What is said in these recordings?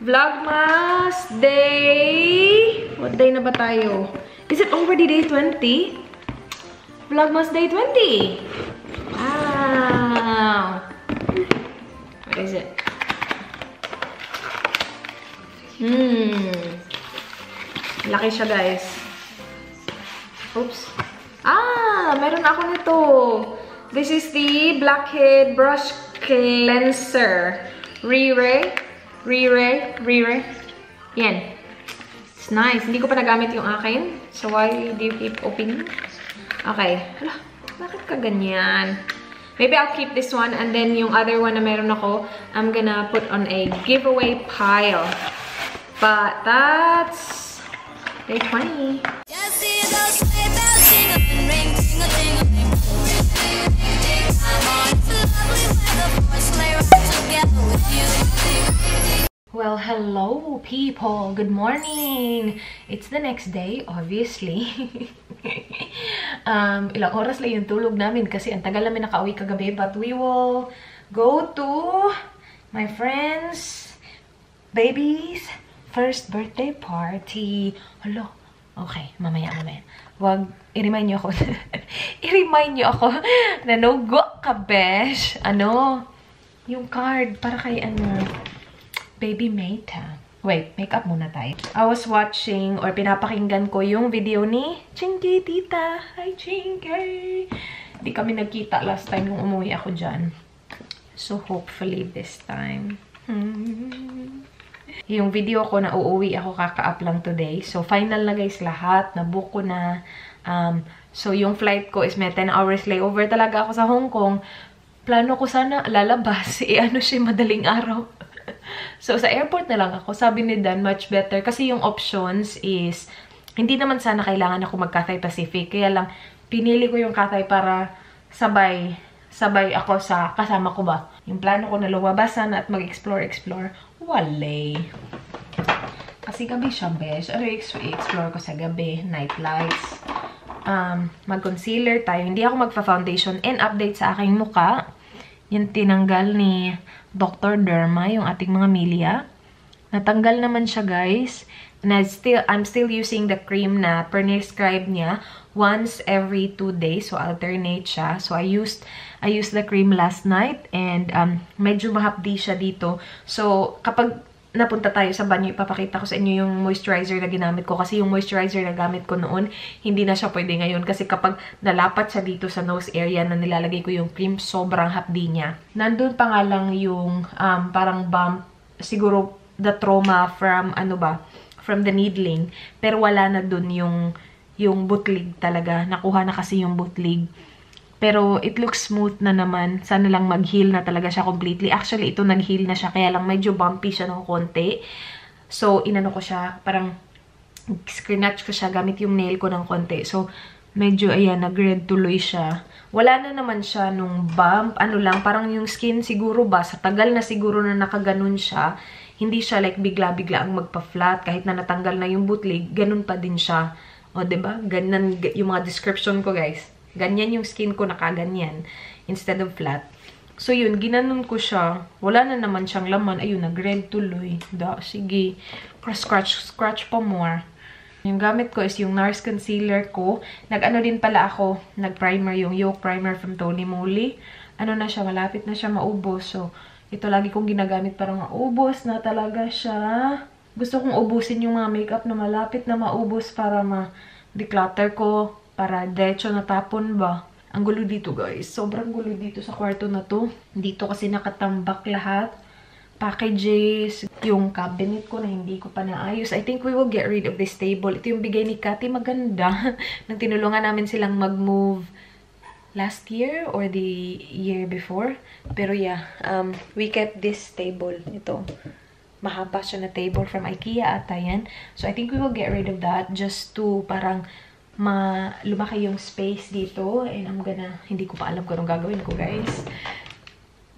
Vlogmas Day... What day na ba tayo? Is it already day 20? Vlogmas Day 20! Wow! What is it? Laki siya, guys. Oops. Meron ako nito. This is the Blackhead Brush Cleanser. Rire. Yan. It's nice. Hindi ko pa nagamit yung akin. So, why do you keep opening? Okay. Hala, bakit ka ganyan? Maybe I'll keep this one. And then, yung other one na meron ako, I'm gonna put on a giveaway pile. But that's day 20. Well, hello people. Good morning. It's the next day, obviously. Ilang oras lang yung tulog namin kasi ang tagal namin nakauwi kagabi. But we will go to my friend's baby's first birthday party. Hello. Okay, mamaya. Wag, i-remind niyo ako. I-remind niyo ako na no-go ka, besh. Yung card para kay Baby Mayta. Wait, makeup muna tayo. I was watching or pinapakinggan ko yung video ni Chinky Tita. Hi, Chinky! Di kami nagkita last time nung umuwi ako dyan. So, hopefully this time. Yung video ko na uuwi ako kaka-up lang today. So, final na guys lahat. Nabook ko na. So, yung flight ko is may 10 hours layover talaga ako sa Hong Kong. Plano ko sana lalabas. Siya madaling araw. So, sa airport na lang ako. Sabi ni Dan, much better. Kasi yung options is, hindi naman sana kailangan ako mag-Cathay Pacific. Kaya lang, pinili ko yung Cathay para sabay ako sa kasama ko ba. Yung plano ko na lumabasan at mag-explore. Wale. Kasi gabi siya, besh. I-explore ko sa gabi. Night lights. Mag-concealer tayo. Hindi ako magpa-foundation. And update sa aking muka. Yung tinanggal ni Dr. Derma, yung ating mga milia. Natanggal naman siya, guys. And I'm still using the cream na prescribe niya once every 2 days. So, alternate siya. So, I used the cream last night and medyo mahapdi siya dito. So, kapag napunta tayo sa banyo, ipapakita ko sa inyo yung moisturizer na ginamit ko. Kasi yung moisturizer na gamit ko noon, hindi na siya pwede ngayon. Kasi kapag nalapat siya dito sa nose area na nilalagay ko yung cream, sobrang hapdi niya. Nandun pa nga lang yung parang bump, siguro the trauma from, from the needling. Pero wala na dun yung bootleg talaga. Nakuha na kasi yung bootleg. Pero it looks smooth na naman. Sana lang mag-heal na talaga siya completely. Actually, ito nag-heal na siya. Kaya lang medyo bumpy siya ng konti. So, inano ko siya. Parang scratch ko siya gamit yung nail ko ng konti. So, medyo, ayan, nag-red tuloy siya. Wala na naman siya nung bump. Parang yung skin siguro ba, sa tagal na siguro na nakaganon siya, hindi siya like bigla-bigla ang magpa-flat. Kahit na natanggal na yung bootleg, ganun pa din siya. O, diba? Ganyan yung mga description ko, guys. Ganyan yung skin ko, nakaganyan. Instead of flat. So, yun. Ginanon ko siya. Wala na naman siyang laman. Ayun, nag-red tuloy. Sige. Scratch pa more. Yung gamit ko is yung NARS concealer ko. Nag-ano din pala ako. Nag-primer yung Yolk Primer from Tony Moly. Na siya, malapit na siya maubos. So, ito lagi kong ginagamit para maubos na talaga siya. Gusto kong ubusin yung mga makeup na malapit na maubos para ma-declutter ko. Para diretso natapon ba. Ang gulo dito, guys. Sobrang gulo dito sa kwarto na to. Dito kasi nakatambak lahat. Packages. Yung cabinet ko na hindi ko pa naayos. I think we will get rid of this table. Ito yung bigay ni Cathy. Maganda. Nang tinulungan namin silang mag-move last year or the year before. Pero yeah, we kept this table. Ito. Mahaba siya na table from IKEA ata yan. So I think we will get rid of that just to parang lumaki yung space dito. And hindi ko pa alam kung anong gagawin ko, guys.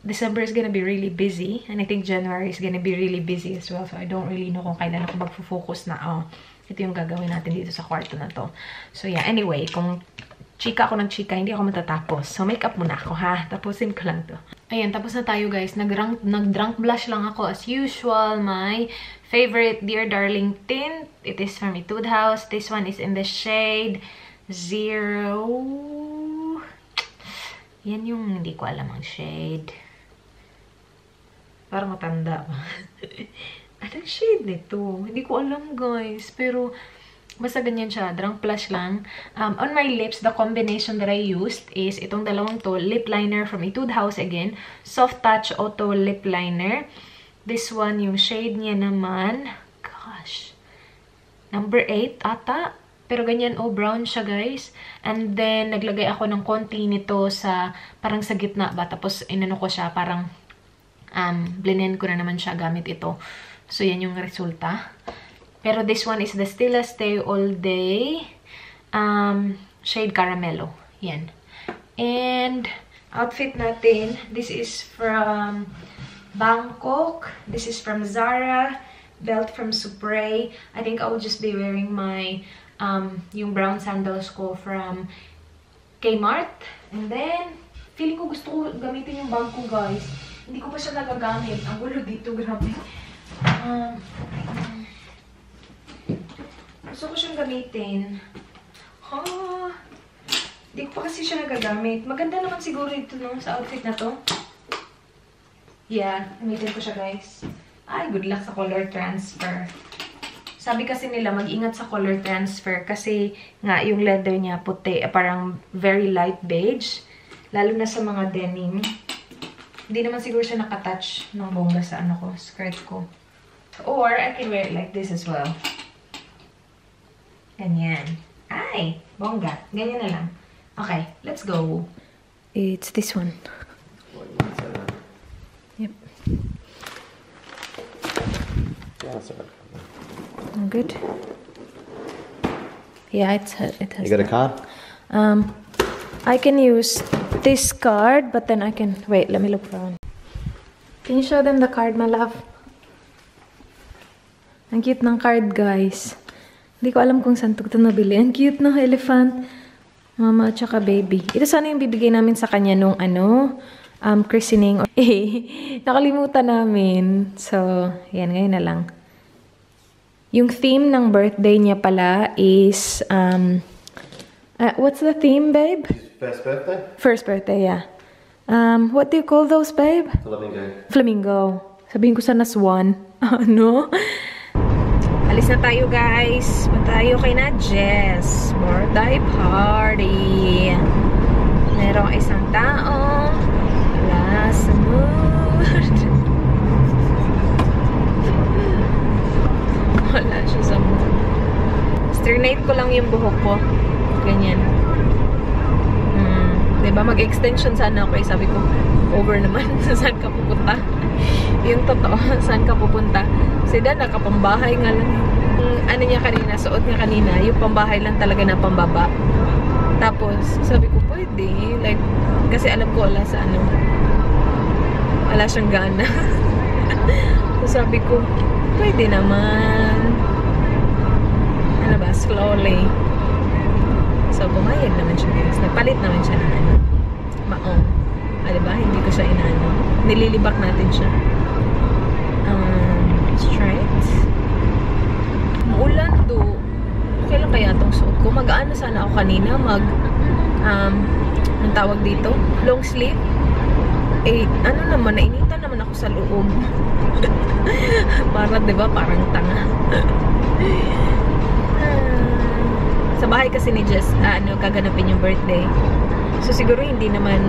December is gonna be really busy. And I think January is gonna be really busy as well. So I don't really know kung kailan ako magfo-focus na, ito yung gagawin natin dito sa kwarto na to. So yeah, anyway, kung chika ako ng chika, hindi ako matatapos. So, makeup muna ako, ha? Tapusin ko lang to. Ayan, tapos na tayo, guys. Nag-drunk blush lang ako as usual. My favorite Dear Darling tint. It is from Etude House. This one is in the shade 0. Yan yung hindi ko alam ang shade. Parang matanda pa. Anong shade nito? Hindi ko alam, guys. Pero, basta ganyan siya. Drunk blush lang. On my lips, the combination that I used is itong dalawang to. Lip liner from Etude House again. Soft Touch Auto Lip Liner. This one, yung shade niya naman. Gosh. Number 8 ata. Pero ganyan, oh, brown siya, guys. And then, naglagay ako ng konti nito sa, parang sa gitna ba. Tapos, inano ko siya, parang, blenden ko na naman siya gamit ito. So, yan yung resulta. Pero this one is the Stila Stay All Day shade Caramelo. Yan. And outfit natin, this is from Bangkok. This is from Zara. Belt from Supre. I think I will just be wearing my yung brown sandals ko from Kmart. And then, feeling ko gusto ko gamitin yung bag ko, guys. Hindi ko pa siya nagagamit. Ang gulo dito, grabe. Gusto ko siyang gamitin. Hindi ko pa kasi siya nagagamit. Maganda naman siguro ito, no? Sa outfit na to. Yeah, gamitin ko siya, guys. Ay, good luck sa color transfer. Sabi kasi nila, mag-ingat sa color transfer. Kasi nga, yung leather niya puti. Parang very light beige. Lalo na sa mga denim. Hindi naman siguro siya nakatouch ng bongga sa ano ko, skirt ko. Or, I can wear it like this as well. Ganyan. Ay, bongga. Ganyan na lang. Okay, let's go. It's this one. Yep. Yeah, that's alright. Good. Yeah, it has. You got a card? I can use this card, but then I can wait. Let me look for one. Can you show them the card, my love? Ang cute ng card, guys. Hindi ko alam kung saan ito nabili. Ang cute ng elephant. Mama at saka baby. Ito sana yung bibigay namin sa kanya nung christening. Nakalimutan namin. So, yan. Ngayon na lang. Yung theme ng birthday niya pala is, what's the theme, babe? First birthday? First birthday, yeah. What do you call those, babe? Flamingo. Flamingo. Sabihin ko sana swan. Ano? Alis na tayo, guys. Punta tayo kay na Jess. Birthday party. Merong isang tao. Wala sa mood. Wala siya sa mood. Straighten ko lang yung buhok ko. Ganyan. Diba? Mag-extension sana ako. Sabi ko, over naman. Saan ka pupunta? Yung totoo. Saan ka pupunta? Kasi dahil nakapambahay nga lang. Ano niya kanina, suot niya kanina, yung pambahay lang talaga na pambaba. Tapos, sabi ko, pwede. Like, kasi alam ko wala sa ano. Wala siyang gana. So, sabi ko, pwede naman. Ano ba? Slowly. So, pumayag naman siya, guys. Nagpalit naman siya ng ano. Maong. Diba? Hindi ko siya inaano. Nililibak natin siya. Straight. Ulan do. Okay lang kaya itong suot ko. Mag-ano sana ako kanina. Ang tawag dito? Long sleeve. Eh, ano naman, nainitan naman ako sa loob. Para, diba? Parang tanga. Sa bahay kasi ni Jess, kaganapin yung birthday. So, siguro hindi naman,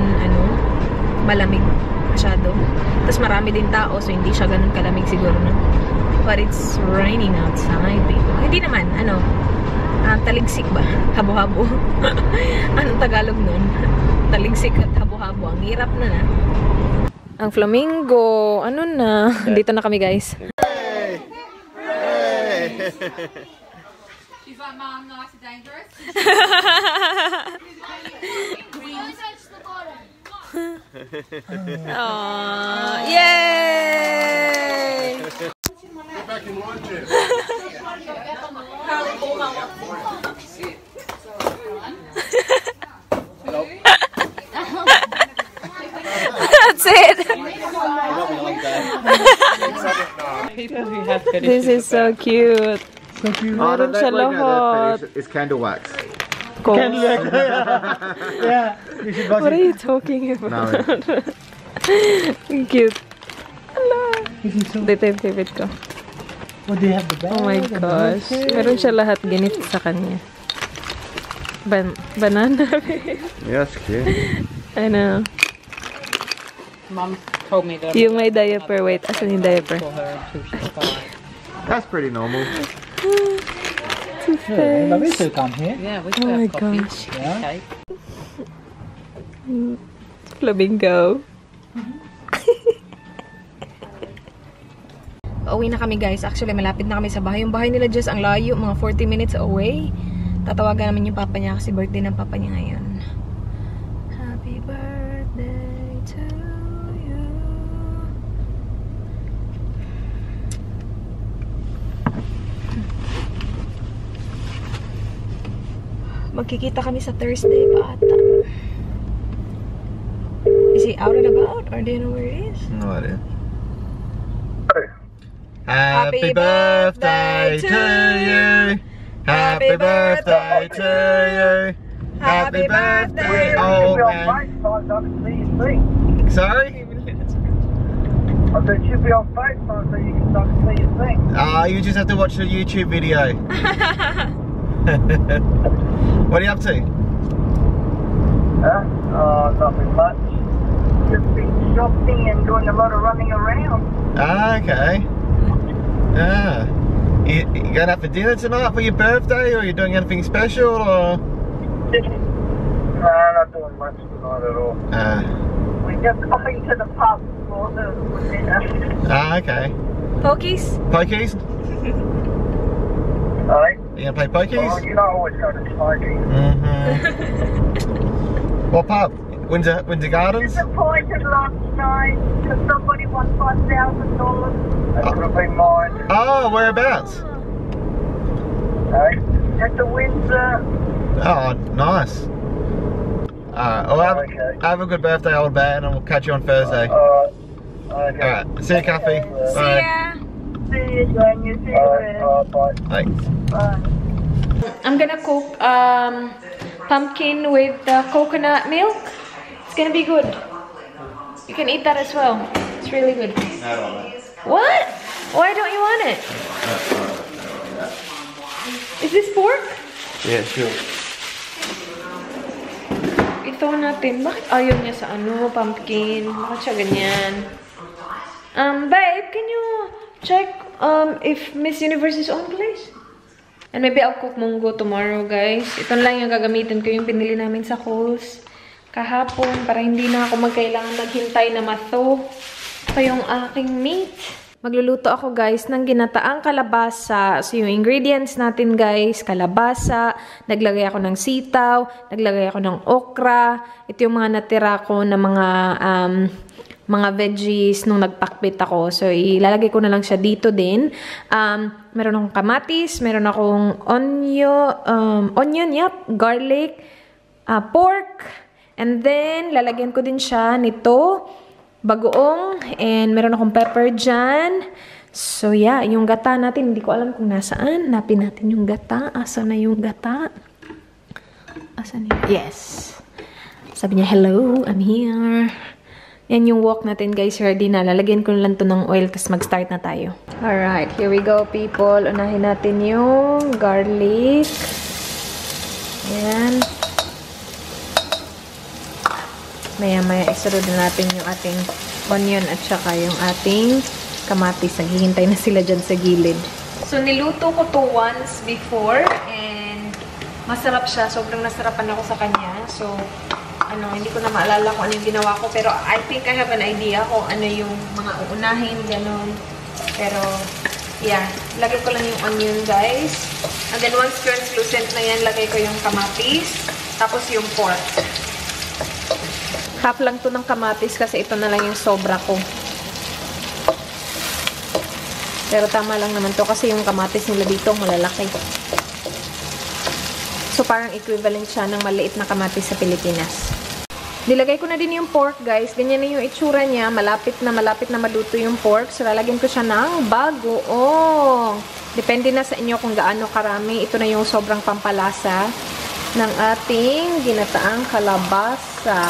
malamig masyado. Tapos marami din tao, so hindi siya ganun kalamig siguro, no? But it's raining outside, people. Hindi naman, taligsik ba? Habo-habo. Anong Tagalog nun? Taligsik at habo-habo. Ang hirap na. Ang flamingo, ano na? Dito na kami, guys. Hey! Hey! She's like, Mom, nice and dangerous. Aww, yay! Get back in line, Jeff. That's it. This is so cute. Meron siya lahat. It's candle wax. Candle wax. Yeah. You should What are you talking about? Cute. Hello. Dito yung favorite ko. What do you have the bag? Oh my gosh. Meron siya lahat ginit sa kanya. Banana. Yeah, that's cute. I know. Mom told me that. Yung may diaper. Wait, asan yung diaper? That's pretty normal. Yeah, we still come here. Yeah, we Oh my gosh. Yeah. Flamingo. Pauwi na kami guys. Actually, malapit na kami sa bahay. Yung bahay nila just ang layo. Mga 40 minutes away. Tatawagan naman yung papa niya kasi birthday ng papa niya ngayon. Happy birthday to you. Magkikita kami sa Thursday pa ata. Is he out and about? Or do you know where he is? No idea. Happy birthday to you. Happy birthday to you. Happy birthday, old man. Sorry? I said, should be on FaceTime so you can start to see your thing. You just have to watch the YouTube video. What are you up to? Nothing much. Just been shopping and doing a lot of running around. Okay. You going out for dinner tonight for your birthday, or are you doing anything special, or? No, not doing much tonight at all. We're just going to the pub for dinner. Okay. Pokies? Pokies? Alright? You gonna play pokies? Oh, you know I always go to smoking. What pub? Windsor Gardens? Disappointed last night because somebody won $5,000. That could have been mine. Oh, whereabouts? Hey, at the Windsor. Oh, nice. Well, have a good birthday, old man, and we'll catch you on Thursday. Okay. Alright, see you, Kathy. See ya! See you, Daniel. See you. Bye. Thanks. Bye. I'm gonna cook pumpkin with coconut milk. It's gonna be good. You can eat that as well. It's really good. What? Why don't you want it? Is this pork? Yeah, sure. Ito natin. Bakit ayaw niya sa pumpkin? Bakit siya ganyan? Babe, can you check if Miss Universe is on, please? And maybe I'll cook munggo tomorrow, guys. Ito lang yung gagamitin ko, yung pinili namin sa Kohl's kahapon para hindi na ako magkailangan maghintay na matho. Ito yung aking meat. Magluluto ako, guys, ng ginataang kalabasa. So, yung ingredients natin, guys, kalabasa. Naglagay ako ng sitaw. Naglagay ako ng okra. Ito yung mga natira ko na mga veggies nung nagpakbit ako. So, ilalagay ko na lang siya dito din. Meron akong kamatis, meron akong onion, garlic, pork, and then, lalagyan ko din siya nito, bagoong, and meron akong pepper dyan. So, yeah, yung gata natin, hindi ko alam kung nasaan. Hanapin natin yung gata. Asa na yung gata? Asan yun? Yes. Sabi niya, hello, I'm here. Yan yung wok natin, guys. Ready na. Lalagyan ko lang to ng oil, tapos mag-start na tayo. Alright, here we go, people. Unahin natin yung garlic. Yan. Maya-maya, isunod na natin yung ating onion at saka yung ating kamatis. Naghihintay na sila dyan sa gilid. So, niluto ko to once before and masarap siya. Sobrang nasarapan ako sa kanya. So, hindi ko na maalala kung ano yung ginawa ko. Pero I think I have an idea kung ano yung mga uunahin, ganun. Pero, yeah. Lagay ko lang yung onion, guys. And then, once translucent na yan, lagay ko yung kamatis. Tapos yung pork. Half lang to ng kamatis kasi ito na lang yung sobra ko. Pero tama lang naman to kasi yung kamatis nila dito malalaki. So, parang equivalent siya ng maliit na kamatis sa Pilipinas. Nilagay ko na din yung pork, guys. Ganyan na yung itsura niya. Malapit na maluto yung pork. So, lalagyan ko siya ng bagoong. Depende na sa inyo kung gaano karami. Ito na yung sobrang pampalasa ng ating ginataang kalabasa.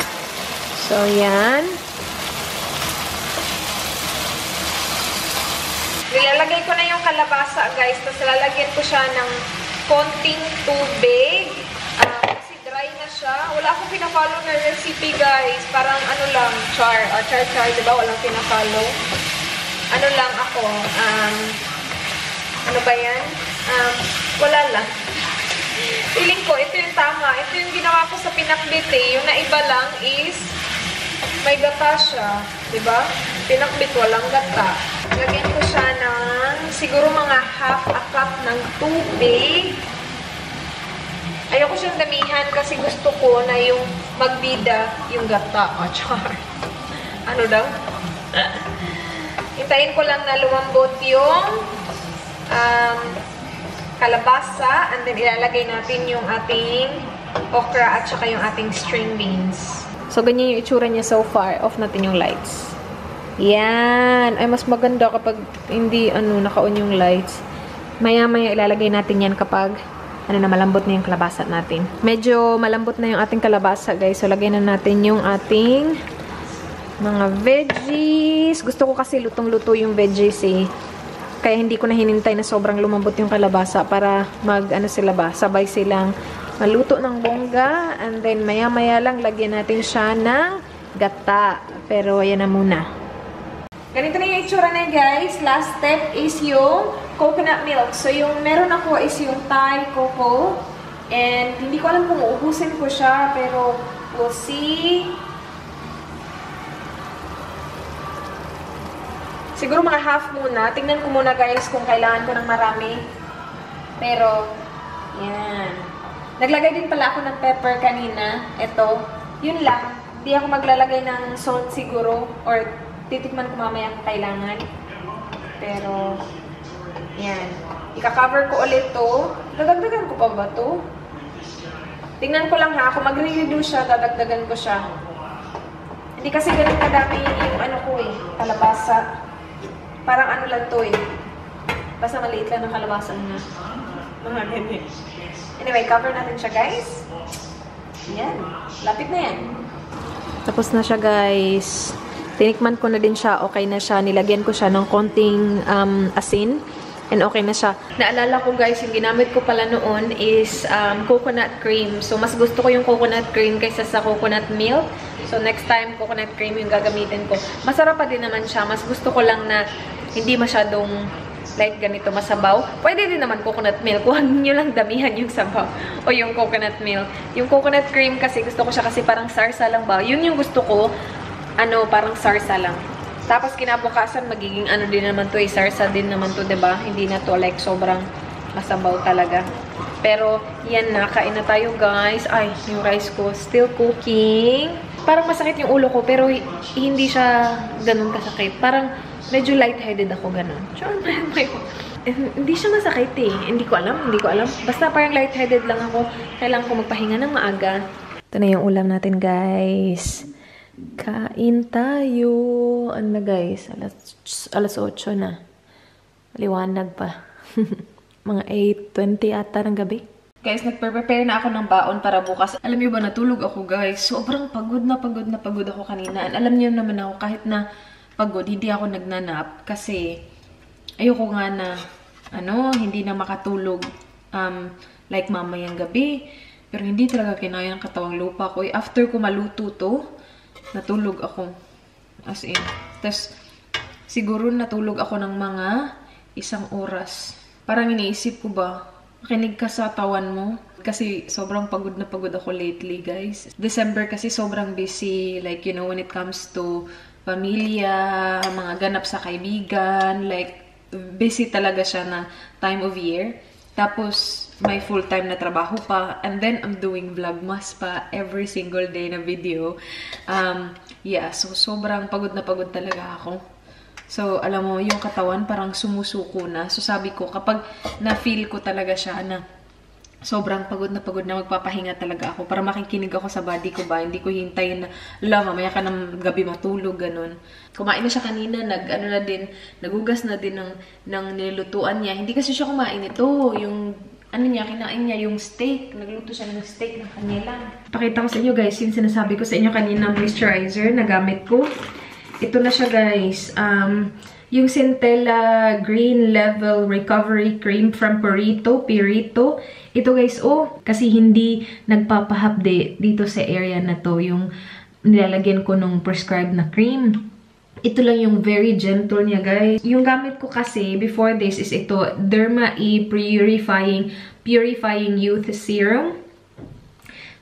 So, yan. Nilalagay ko na yung kalabasa, guys. Tapos, lalagyan ko siya ng konting tubig. Kasi dry na siya. Wala akong pinafollow na recipe, guys. Parang ano lang, char. Char, diba? Walang pinafollow. Ano lang ako. Ano ba yan? Wala lang. Feeling ko, ito yung tama. Ito yung ginawa ko sa pinakbit eh. Yung naiba lang is may gata siya. Diba? Pinakbit, walang gata. Lagyan ko siya ng siguro mga half a cup ng tubig. Ayoko siyang damihan kasi gusto ko na yung magbida yung gata. Char. Ano daw? Hintayin ko lang na lumambot yung kalabasa. And then ilalagay natin yung ating okra at saka yung ating string beans. So, ganyan yung itsura niya so far. Off natin yung lights. Yan. Ay, mas maganda kapag hindi, naka-on yung lights. Maya-maya ilalagay natin yan kapag, malambot na yung kalabasa natin. Medyo malambot na yung ating kalabasa, guys. So, lagay na natin yung ating mga veggies. Gusto ko kasi lutong-luto yung veggies, eh. Kaya hindi ko na hinintay na sobrang lumambot yung kalabasa para sila ba, sabay silang maluto ng bongga. And then, maya-maya lang, lagyan natin siya ng gata. Pero, ayan na muna. Ganito na yung itsura na, guys. Last step is yung coconut milk. So, yung meron ako is yung Thai coco. And, hindi ko alam kung uubusin ko siya, pero we'll see. Siguro mga half muna. Tingnan ko muna, guys, kung kailangan ko ng marami. Pero, yan. Naglagay din pala ako ng pepper kanina. Ito. Yun lang. Hindi ako maglalagay ng salt siguro. Or, titikman ko mamaya kung kailangan. Pero, yan. Ika-cover ko ulit to. Dadagdagan ko pa ba to? Tingnan ko lang ha. Kung magre-reduce siya, dadagdagan ko siya. Hindi kasi ganun kadami yung ko eh. Kalabasa. Parang lang to eh. Basta maliit lang ng kalabasa na. Mga ganyan. Anyway, cover natin siya, guys. Yan. Lapit na yan. Tapos na siya, guys. Tinikman ko na din siya. Okay na siya. Nilagyan ko siya ng konting asin. And okay na siya. Naalala ko, guys, yung ginamit ko pala noon is coconut cream. So, mas gusto ko yung coconut cream kaysa sa coconut milk. So, next time, coconut cream yung gagamitin ko. Masarap pa din naman siya. Mas gusto ko lang na hindi masyadong like ganito masabaw. Pwede din naman coconut milk. Huwag nyo lang damihan yung sabaw o yung coconut milk. Yung coconut cream kasi gusto ko siya kasi parang sarsa lang ba. Yun yung gusto ko. Parang sarsa lang. Tapos kinabukasan magiging din naman to, sarsa din naman to, 'di ba? Hindi na to like sobrang masabaw talaga. Pero yan na, kain na tayo, guys. Ay, yung rice ko still cooking. Parang masakit yung ulo ko pero hindi siya ganun kasakit. Parang medyo lightheaded ako ganun. Hindi siya masakit eh. Hindi ko alam. Basta parang lightheaded lang ako. Kailangan ko magpahinga ng maaga. Ito na yung ulam natin, guys. Kain tayo. Ano na, guys? Alas 8 na. Maliwanag pa. Mga 8:20 ata ng gabi. Guys, nagpe-prepare na ako ng baon para bukas. Alam niyo ba, natulog ako, guys. Sobrang pagod na pagod ako kanina. And alam niyo naman ako, kahit na pagod, hindi ako nagnanap. Kasi, ayoko nga na, hindi na makatulog like mamayang gabi. Pero hindi talaga kinaya ng katawang lupa ko. After ko maluto to, natulog ako. As in. Tapos, siguro natulog ako ng mga 1 oras. Parang iniisip ko ba, makinig ka sa tawan mo. Kasi sobrang pagod na pagod ako lately, guys. December kasi sobrang busy. Like, when it comes to pamilya, mga ganap sa kaibigan. Like, busy talaga siya na time of year. Tapos, may full-time na trabaho pa. And then, I'm doing vlogmas pa every single day na video. Yeah, so sobrang pagod na pagod talaga ako. So, alam mo, yung katawan parang sumusuko na. So, sabi ko, kapag na-feel ko talaga siya na sobrang pagod na magpapahinga talaga ako para makikinig ako sa body ko ba. Hindi ko hintayin na, mamaya ka ng gabi matulog, ganun. Kumain na siya kanina, nagugas na din ng nilutuan niya. Hindi kasi siya kumain ito, yung kinain niya yung steak. Nagluto siya ng steak ng kanila. Pakita ko sa inyo guys, yung sinasabi ko sa inyo kanina moisturizer na gamit ko. Ito na siya guys. Yung Centella Green Level Recovery Cream from Purito. Ito guys, kasi hindi nagpapahapde dito sa area na to yung nilalagyan ko nung prescribed na cream. Ito lang yung very gentle niya guys. Yung gamit ko kasi before this is ito, Derma E Purifying Youth Serum.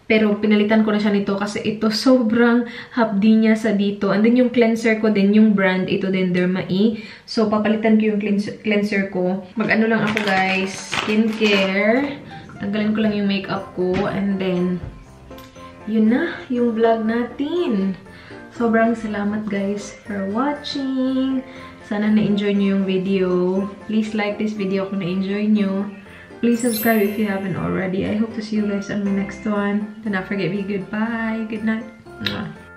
Pero pinalitan ko na siya nito kasi ito sobrang hapdi niya sa dito. And then yung cleanser ko din, yung brand, ito din Derma E. So papalitan ko yung cleanser ko. Mag-ano lang ako guys, skincare. Tanggalin ko lang yung makeup ko. And then, yun na, yung vlog natin. Sobrang salamat guys for watching. Sana na-enjoy nyo yung video. Please like this video kung na-enjoy nyo. Please subscribe if you haven't already. I hope to see you guys on the next one. Do not forget to be good. Bye. Good night. Mwah.